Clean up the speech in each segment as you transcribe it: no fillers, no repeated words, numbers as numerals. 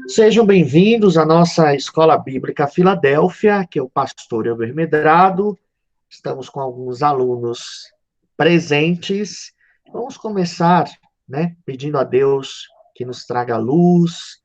Sejam bem-vindos à nossa Escola Bíblica Filadélfia, que é o pastor Elber Medrado. Estamos com alguns alunos presentes. Vamos começar, pedindo a Deus que nos traga luz,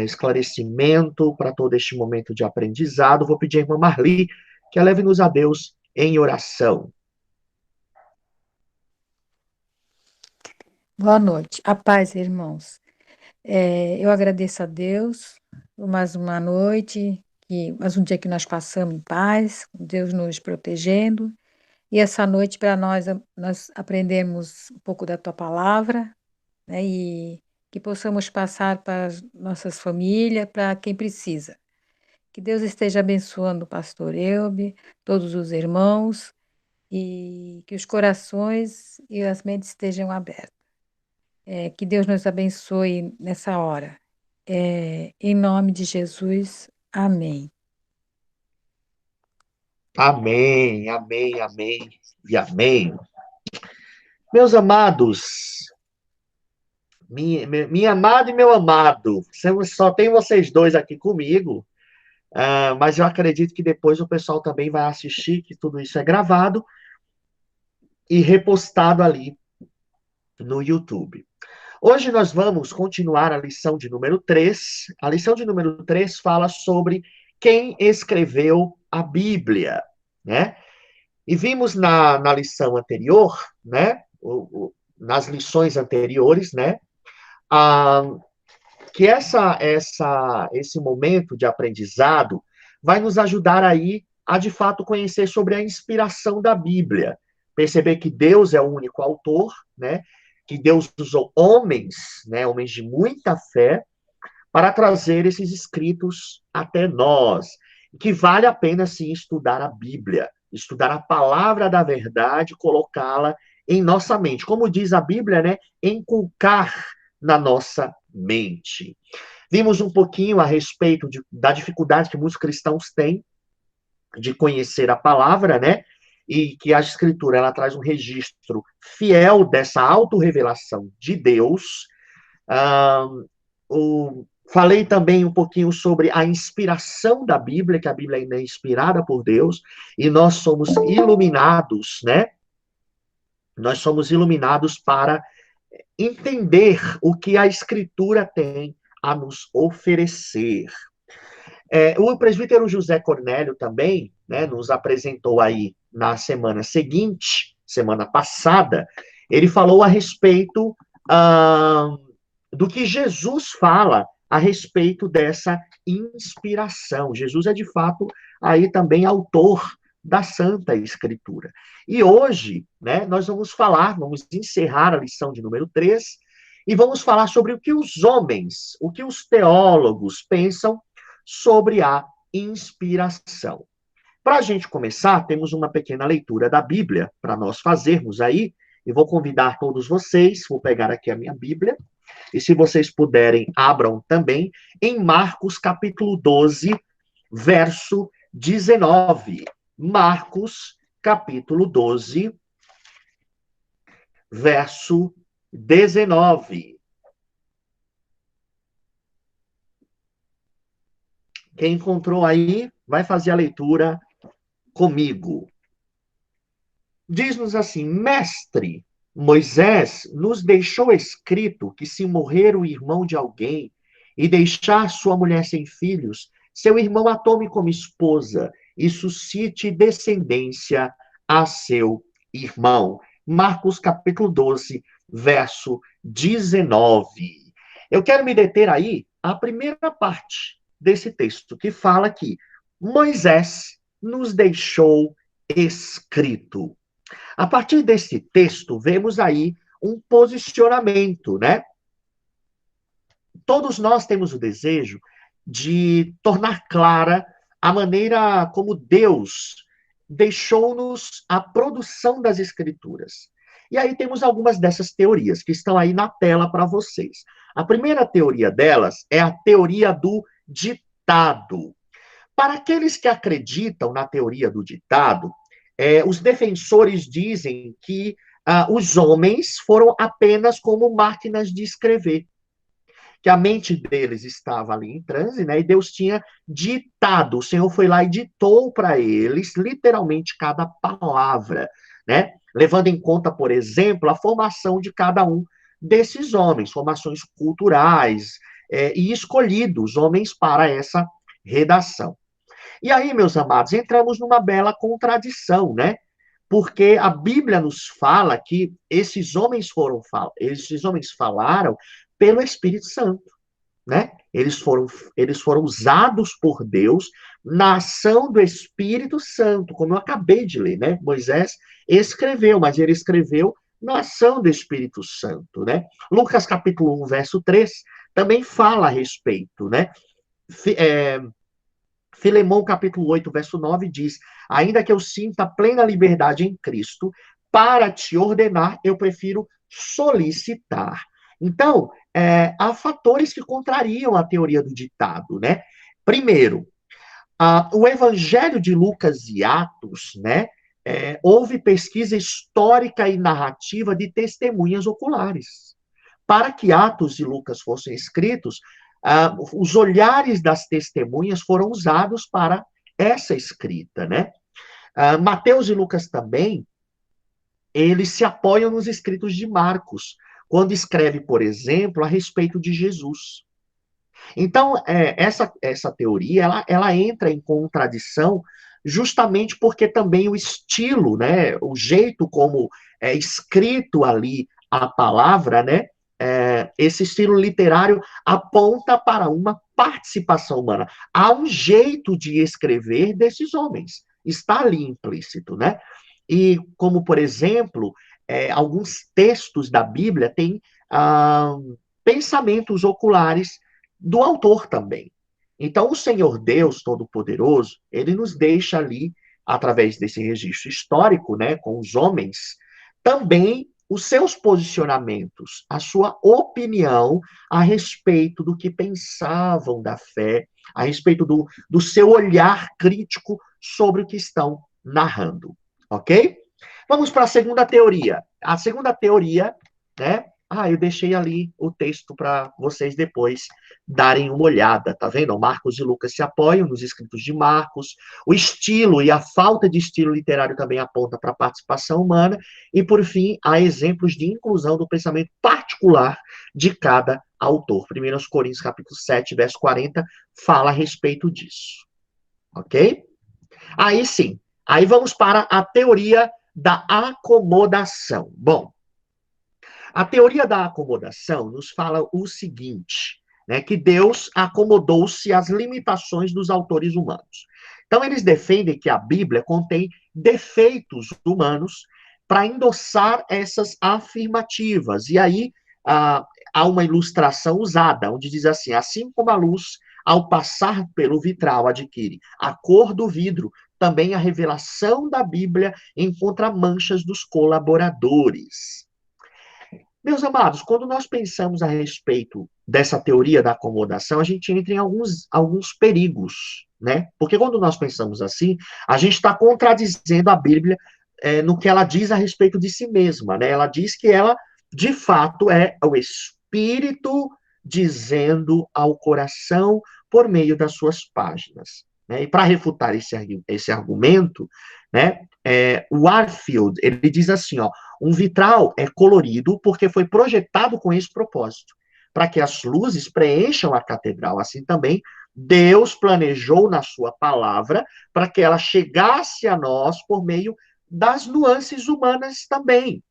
esclarecimento para todo este momento de aprendizado. Vou pedir à irmã Marli que leve-nos a Deus em oração. Boa noite. A paz, irmãos. Eu agradeço a Deus por mais uma noite, mais um dia que nós passamos em paz, com Deus nos protegendo. E essa noite, para nós aprendemos um pouco da tua palavra, né? E que possamos passar para as nossas famílias, para quem precisa. Que Deus esteja abençoando o pastor Elbe, todos os irmãos, e que os corações e as mentes estejam abertos. Que Deus nos abençoe nessa hora. Em nome de Jesus, amém. Amém, amém, amém e amém. Meus amados, minha amada e meu amado, só tem vocês dois aqui comigo, mas eu acredito que depois o pessoal também vai assistir, que tudo isso é gravado e repostado ali no YouTube. Hoje nós vamos continuar a lição de número 3. A lição de número 3 fala sobre quem escreveu a Bíblia, né? E vimos na lição anterior, né? Nas lições anteriores, né? Ah, que esse momento de aprendizado vai nos ajudar aí a, de fato, conhecer sobre a inspiração da Bíblia. Perceber que Deus é o único autor, né? Que Deus usou homens, né? Homens de muita fé, para trazer esses escritos até nós. Que vale a pena, sim, estudar a Bíblia, estudar a palavra da verdade, colocá-la em nossa mente. Como diz a Bíblia, né? Inculcar na nossa mente. Vimos um pouquinho a respeito da dificuldade que muitos cristãos têm de conhecer a palavra, né? E que a Escritura ela traz um registro fiel dessa autorrevelação de Deus. Falei também um pouquinho sobre a inspiração da Bíblia, que a Bíblia ainda é inspirada por Deus, e nós somos iluminados, né? Nós somos iluminados para entender o que a Escritura tem a nos oferecer. O presbítero José Cornélio também, né, nos apresentou aí na semana seguinte, semana passada, ele falou a respeito do que Jesus fala a respeito dessa inspiração. Jesus é, de fato, aí também autor da Santa Escritura. E hoje, né, nós vamos encerrar a lição de número 3, e vamos falar sobre o que os homens, o que os teólogos pensam sobre a inspiração. Para a gente começar, temos uma pequena leitura da Bíblia para nós fazermos aí, e vou convidar todos vocês, vou pegar aqui a minha Bíblia, e se vocês puderem, abram também em Marcos capítulo 12, verso 19. Marcos capítulo 12, verso 19. Quem encontrou aí, vai fazer a leitura comigo. Diz-nos assim: Mestre, Moisés nos deixou escrito que se morrer o irmão de alguém e deixar sua mulher sem filhos, seu irmão a tome como esposa e suscite descendência a seu irmão. Marcos capítulo 12, verso 19. Eu quero me deter aí à primeira parte desse texto, que fala que Moisés nos deixou escrito. A partir desse texto, vemos aí um posicionamento, né? Todos nós temos o desejo de tornar clara a maneira como Deus deixou-nos a produção das Escrituras. E aí temos algumas dessas teorias que estão aí na tela para vocês. A primeira teoria delas é a teoria do ditado. Para aqueles que acreditam na teoria do ditado, os defensores dizem que os homens foram apenas como máquinas de escrever. que a mente deles estava ali em transe, né? E Deus tinha ditado, o Senhor foi lá e ditou para eles, literalmente, cada palavra, né? Levando em conta, por exemplo, a formação de cada um desses homens, formações culturais, e escolhidos homens para essa redação. E aí, meus amados, entramos numa bela contradição, né? Porque a Bíblia nos fala que esses homens falaram pelo Espírito Santo, né? Eles foram usados por Deus na ação do Espírito Santo, como eu acabei de ler, né? Moisés escreveu, mas ele escreveu na ação do Espírito Santo, né? Lucas capítulo 1, verso 3, também fala a respeito, né? Filemão, capítulo 8, verso 9, diz: ainda que eu sinta plena liberdade em Cristo, para te ordenar, eu prefiro solicitar. Então, há fatores que contrariam a teoria do ditado, né? Primeiro, o Evangelho de Lucas e Atos, né? Houve pesquisa histórica e narrativa de testemunhas oculares. Para que Atos e Lucas fossem escritos, os olhares das testemunhas foram usados para essa escrita, né? Mateus e Lucas também, eles se apoiam nos escritos de Marcos, quando escreve, por exemplo, a respeito de Jesus. Então, essa teoria, ela entra em contradição justamente porque também o estilo, né, o jeito como é escrito ali a palavra, né, esse estilo literário aponta para uma participação humana. Há um jeito de escrever desses homens, está ali implícito, né? E como, por exemplo, alguns textos da Bíblia têm ah, pensamentos oculares do autor também. Então, o Senhor Deus Todo-Poderoso, ele nos deixa ali, através desse registro histórico, né, com os homens, também os seus posicionamentos, a sua opinião a respeito do que pensavam da fé, a respeito do seu olhar crítico sobre o que estão narrando. Ok? Vamos para a segunda teoria. A segunda teoria, né? Eu deixei ali o texto para vocês depois darem uma olhada, tá vendo? Marcos e Lucas se apoiam nos escritos de Marcos. O estilo e a falta de estilo literário também aponta para a participação humana. E, por fim, há exemplos de inclusão do pensamento particular de cada autor. 1 Coríntios, capítulo 7, verso 40, fala a respeito disso. Ok? Aí sim, aí vamos para a teoria da acomodação. Bom, a teoria da acomodação nos fala o seguinte, né, que Deus acomodou-se às limitações dos autores humanos. Então, eles defendem que a Bíblia contém defeitos humanos para endossar essas afirmativas. E aí há uma ilustração usada, onde diz assim como a luz, ao passar pelo vitral, adquire a cor do vidro, também a revelação da Bíblia encontra manchas dos colaboradores. Meus amados, quando nós pensamos a respeito dessa teoria da acomodação, a gente entra em alguns perigos, né? Porque quando nós pensamos assim, a gente está contradizendo a Bíblia no que ela diz a respeito de si mesma, né? Ela diz que ela, de fato, é o Espírito dizendo ao coração por meio das suas páginas. Né? E para refutar esse argumento, né, o Warfield, ele diz assim, ó, um vitral é colorido porque foi projetado com esse propósito, para que as luzes preencham a catedral. Assim também, Deus planejou na sua palavra para que ela chegasse a nós por meio das nuances humanas também,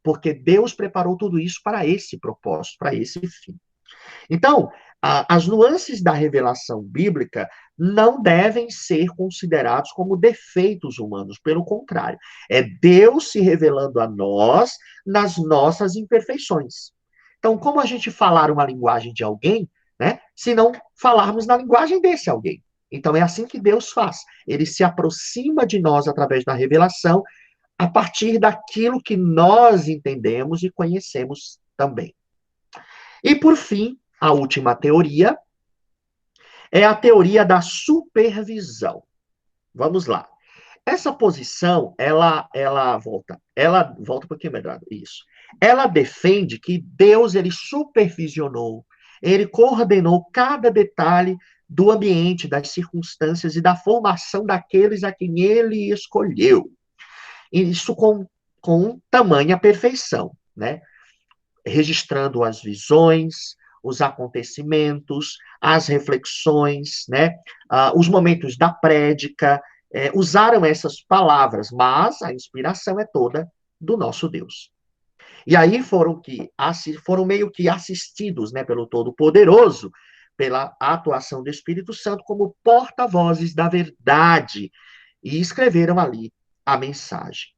porque Deus preparou tudo isso para esse propósito, para esse fim. Então, as nuances da revelação bíblica não devem ser considerados como defeitos humanos, pelo contrário, é Deus se revelando a nós nas nossas imperfeições. Então, como a gente falar uma linguagem de alguém, né, se não falarmos na linguagem desse alguém? Então, é assim que Deus faz. Ele se aproxima de nós através da revelação, a partir daquilo que nós entendemos e conhecemos também. E, por fim, a última teoria é a teoria da supervisão. Vamos lá. Essa posição, ela volta um pouquinho, Medrado, isso. Ela defende que Deus, ele supervisionou, Ele coordenou cada detalhe do ambiente, das circunstâncias e da formação daqueles a quem ele escolheu. Isso com tamanha perfeição, né? Registrando as visões, os acontecimentos, as reflexões, né? Os momentos da prédica, usaram essas palavras, mas a inspiração é toda do nosso Deus. E aí foram meio que assistidos, né, pelo Todo-Poderoso, pela atuação do Espírito Santo como porta-vozes da verdade, e escreveram ali a mensagem.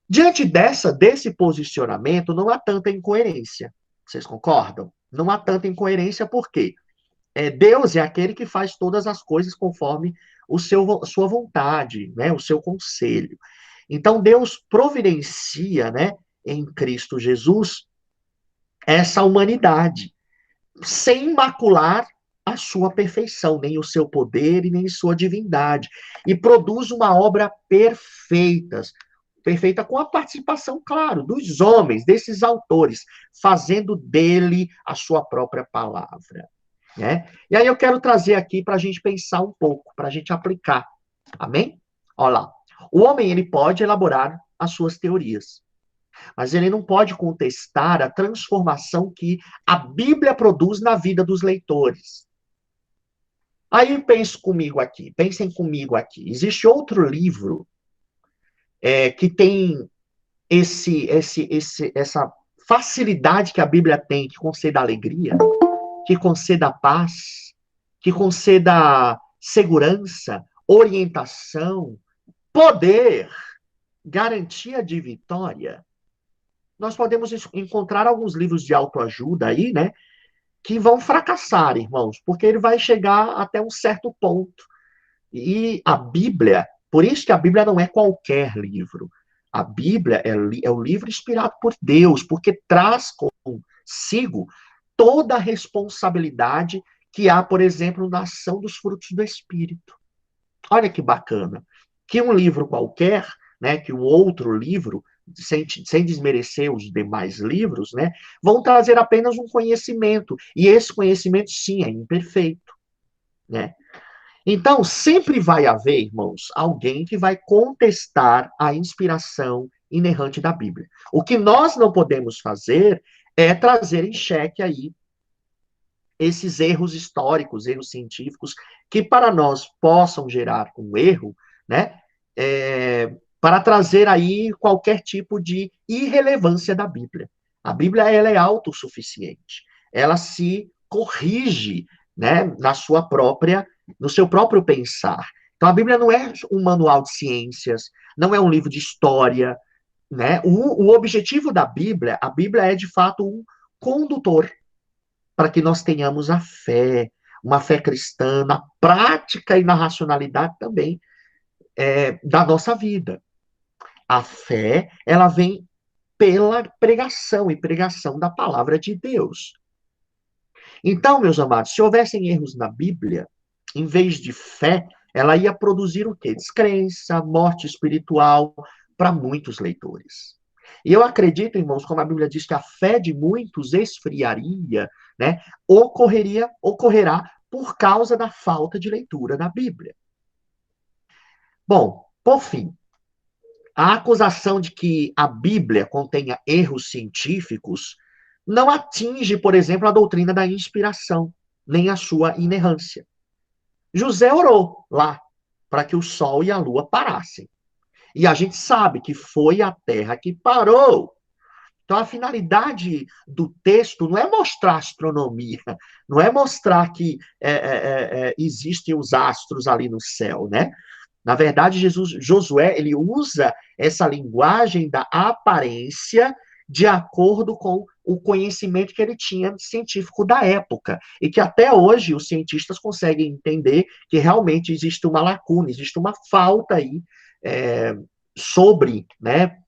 Diante desse posicionamento, não há tanta incoerência. Vocês concordam? Não há tanta incoerência porque Deus é aquele que faz todas as coisas conforme sua vontade, né, o seu conselho. Então, Deus providencia, né, em Cristo Jesus, essa humanidade, sem macular a sua perfeição, nem o seu poder e nem sua divindade, e produz uma obra perfeita, perfeita com a participação, claro, dos homens, desses autores, fazendo dele a sua própria palavra. Né? E aí eu quero trazer aqui para a gente pensar um pouco, para a gente aplicar. Amém? Olha lá. O homem, ele pode elaborar as suas teorias, mas ele não pode contestar a transformação que a Bíblia produz na vida dos leitores. Aí pensem comigo aqui. Existe outro livro que tem essa facilidade que a Bíblia tem, que conceda alegria, que conceda paz, que conceda segurança, orientação, poder, garantia de vitória. Nós podemos encontrar alguns livros de autoajuda aí, né, que vão fracassar, irmãos, porque ele vai chegar até um certo ponto. E a Bíblia, por isso que a Bíblia não é qualquer livro. A Bíblia é o livro inspirado por Deus, porque traz consigo toda a responsabilidade que há, por exemplo, na ação dos frutos do Espírito. Olha que bacana. Que um livro qualquer, né, que um outro livro, sem desmerecer os demais livros, né, vão trazer apenas um conhecimento. E esse conhecimento, sim, é imperfeito. Né? Então, sempre vai haver, irmãos, alguém que vai contestar a inspiração inerrante da Bíblia. O que nós não podemos fazer é trazer em xeque aí esses erros históricos, erros científicos, que para nós possam gerar um erro, né? Para trazer aí qualquer tipo de irrelevância da Bíblia. A Bíblia ela é autossuficiente. Ela se corrige, né, no seu próprio pensar. Então a Bíblia não é um manual de ciências, não é um livro de história, né? O objetivo da Bíblia, a Bíblia é de fato um condutor para que nós tenhamos a fé, uma fé cristã na prática e na racionalidade também da nossa vida. A fé, ela vem pela pregação e pregação da palavra de Deus. Então, meus amados, se houvessem erros na Bíblia, em vez de fé, ela ia produzir o quê? Descrença, morte espiritual para muitos leitores. E eu acredito, irmãos, como a Bíblia diz que a fé de muitos esfriaria, né? Ocorrerá por causa da falta de leitura da Bíblia. Bom, por fim, a acusação de que a Bíblia contenha erros científicos não atinge, por exemplo, a doutrina da inspiração, nem a sua inerrância. José orou lá para que o sol e a lua parassem. E a gente sabe que foi a terra que parou. Então, a finalidade do texto não é mostrar astronomia, não é mostrar que existem os astros ali no céu, né? Na verdade, Josué, ele usa essa linguagem da aparência de acordo com o conhecimento que ele tinha científico da época. E que até hoje os cientistas conseguem entender que realmente existe uma lacuna, existe uma falta aí sobre, né,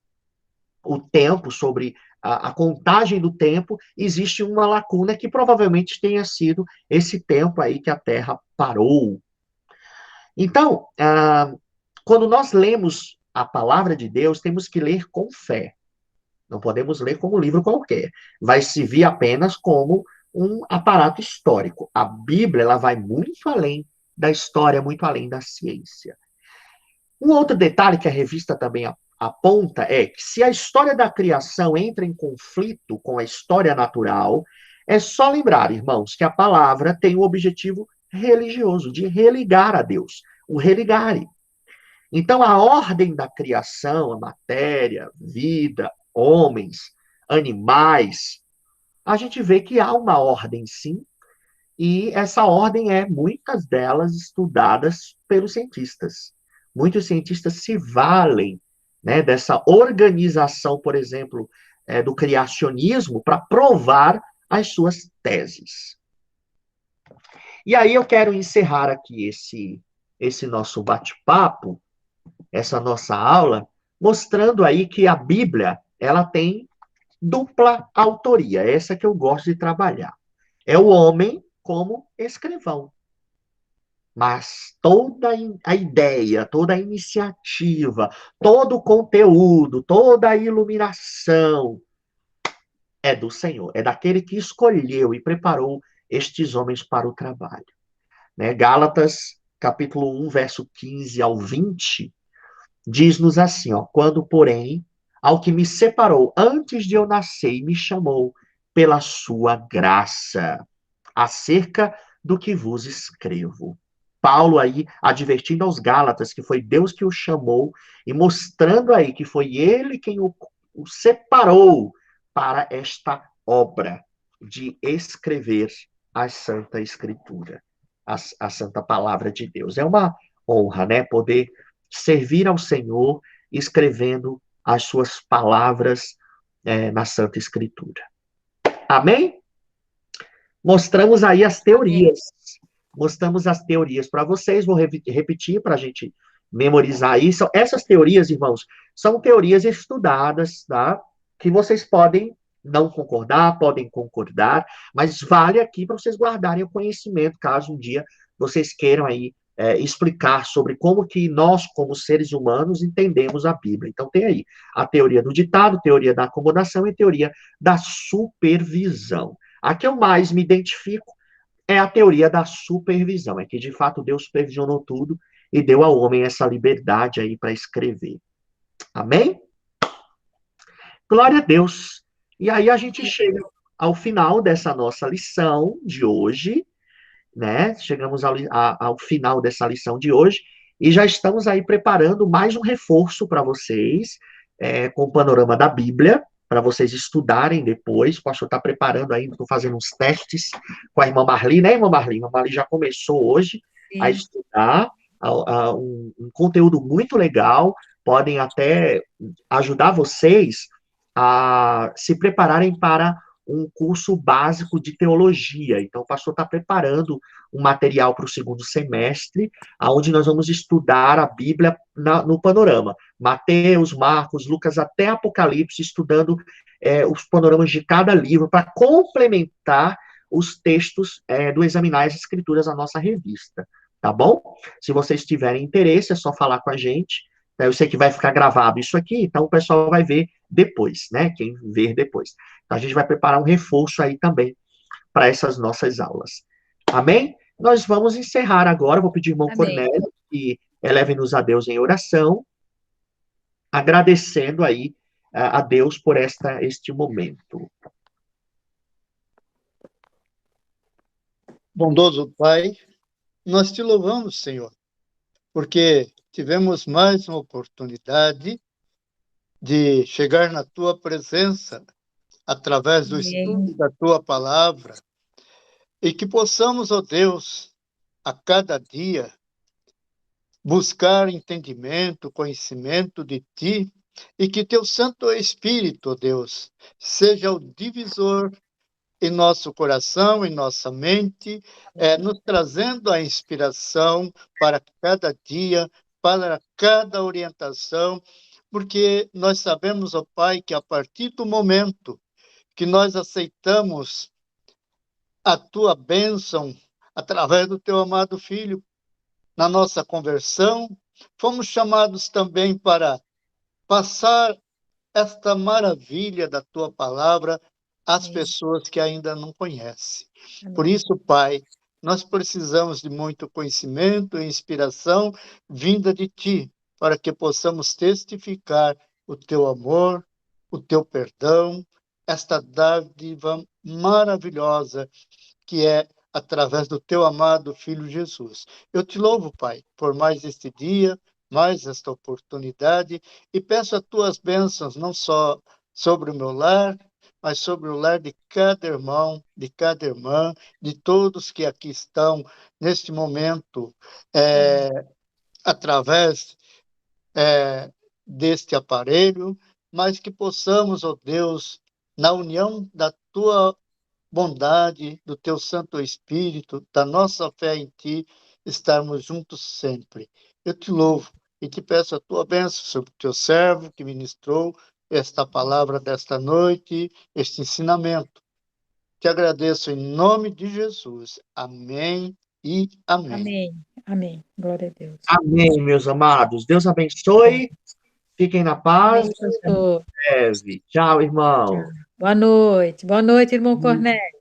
o tempo, sobre a contagem do tempo, existe uma lacuna que provavelmente tenha sido esse tempo aí que a Terra parou. Então, quando nós lemos a palavra de Deus, temos que ler com fé. Não podemos ler como um livro qualquer. Vai servir apenas como um aparato histórico. A Bíblia, ela vai muito além da história, muito além da ciência. Um outro detalhe que a revista também aponta é que se a história da criação entra em conflito com a história natural, é só lembrar, irmãos, que a palavra tem o objetivo religioso, de religar a Deus, o religare. Então, a ordem da criação, a matéria, vida, homens, animais, a gente vê que há uma ordem, sim, e essa ordem é, muitas delas, estudadas pelos cientistas. Muitos cientistas se valem, né, dessa organização, por exemplo, do criacionismo para provar as suas teses. E aí eu quero encerrar aqui esse nosso bate-papo, essa nossa aula, mostrando aí que a Bíblia, ela tem dupla autoria, essa que eu gosto de trabalhar. É o homem como escrivão. Mas toda a ideia, toda a iniciativa, todo o conteúdo, toda a iluminação é do Senhor, é daquele que escolheu e preparou estes homens para o trabalho. Né? Gálatas, capítulo 1, verso 15 ao 20, diz-nos assim, ó, quando, porém, ao que me separou antes de eu nascer e me chamou pela sua graça, acerca do que vos escrevo. Paulo aí advertindo aos Gálatas que foi Deus que o chamou e mostrando aí que foi ele quem o separou para esta obra de escrever a Santa Escritura, a Santa Palavra de Deus. É uma honra, né, poder servir ao Senhor escrevendo as suas palavras na Santa Escritura. Amém? Mostramos aí as Amém. teorias. Mostramos as teorias para vocês. Vou repetir para a gente memorizar isso. Essas teorias, irmãos, são teorias estudadas, tá? Que vocês podem não concordar, podem concordar, mas vale aqui para vocês guardarem o conhecimento, caso um dia vocês queiram aí explicar sobre como que nós, como seres humanos, entendemos a Bíblia. Então, tem aí a teoria do ditado, teoria da acomodação e teoria da supervisão. A que eu mais me identifico é a teoria da supervisão, é que de fato Deus supervisionou tudo e deu ao homem essa liberdade aí para escrever. Amém? Glória a Deus. E aí a gente chega ao final dessa nossa lição de hoje, né? Chegamos ao final dessa lição de hoje e já estamos aí preparando mais um reforço para vocês, com o panorama da Bíblia, para vocês estudarem depois. O pastor está preparando ainda, estou fazendo uns testes com a irmã Marli, né, irmã Marli? A irmã Marli já começou hoje a Sim. estudar um conteúdo muito legal, podem até ajudar vocês a se prepararem para um curso básico de teologia. Então, o pastor está preparando um material para o segundo semestre, onde nós vamos estudar a Bíblia no panorama. Mateus, Marcos, Lucas, até Apocalipse, estudando os panoramas de cada livro, para complementar os textos do Examinar as Escrituras, a nossa revista. Tá bom? Se vocês tiverem interesse, é só falar com a gente. Eu sei que vai ficar gravado isso aqui, então o pessoal vai ver depois, né? Quem ver depois. Então, a gente vai preparar um reforço aí também para essas nossas aulas. Amém? Nós vamos encerrar agora. Vou pedir ao irmão Amém. Cornélio que eleve-nos a Deus em oração, agradecendo aí a Deus por este momento. Bondoso Pai, nós te louvamos, Senhor, porque tivemos mais uma oportunidade de chegar na tua presença através do Amém. estudo da tua palavra e que possamos, ó Deus, a cada dia buscar entendimento, conhecimento de ti e que teu Santo Espírito, ó Deus, seja o divisor em nosso coração, em nossa mente, nos trazendo a inspiração para cada dia, para cada orientação, porque nós sabemos, ó Pai, que a partir do momento que nós aceitamos a tua bênção através do teu amado Filho, na nossa conversão, fomos chamados também para passar esta maravilha da tua palavra às Amém. pessoas que ainda não conhecem. Por Amém. isso, Pai, nós precisamos de muito conhecimento e inspiração vinda de Ti, para que possamos testificar o Teu amor, o Teu perdão, esta dádiva maravilhosa que é através do Teu amado Filho Jesus. Eu te louvo, Pai, por mais este dia, mais esta oportunidade, e peço as Tuas bênçãos, não só sobre o meu lar, mas sobre o lar de cada irmão, de cada irmã, de todos que aqui estão neste momento, Amém. através deste aparelho, mas que possamos, ó Deus, na união da Tua bondade, do Teu Santo Espírito, da nossa fé em Ti, estarmos juntos sempre. Eu te louvo e te peço a Tua bênção sobre o Teu servo que ministrou esta palavra desta noite, este ensinamento. Te agradeço em nome de Jesus. Amém e amém. Amém. Amém. Glória a Deus. Amém, meus amados. Deus Amém. abençoe. Fiquem na paz. Amém, pastor. Breve. Tchau, Tchau. irmão. Boa noite. Boa noite, irmão Cornélio.